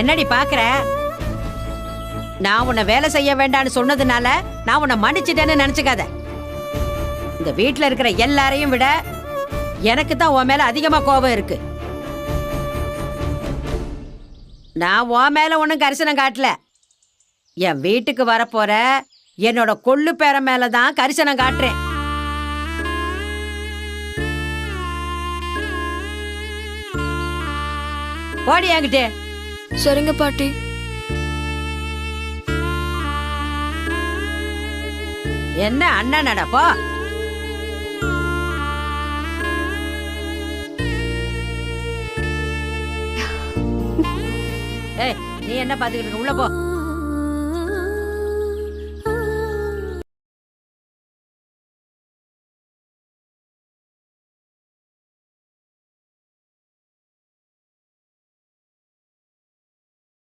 என்னடி பாக்குற? நான் உன்னை வேலை செய்ய வேண்டாம்னு சொன்னதுனால நான் உன்னை மன்னிச்சிட்டேன்னு நினைச்சுக்காத. இந்த வீட்டுல இருக்கிற எல்லாரையும் விட எனக்கு தான் உன் மேல அதிகமா கோபம் இருக்கு. நான் உன் மேல ஒன்னும் கரிசனம் காட்டல. என் வீட்டுக்கு வரப்போற என்னோட கொள்ளு பேர மேலதான் கரிசனம் காட்டுறேன். ஓடி என்கிட்ட. சரிங்க பாட்டி. என்ன அண்ணன் நடப்போ? ஏய், நீ என்ன பாத்துக்கிட்டு இருக்க? உள்ள போ.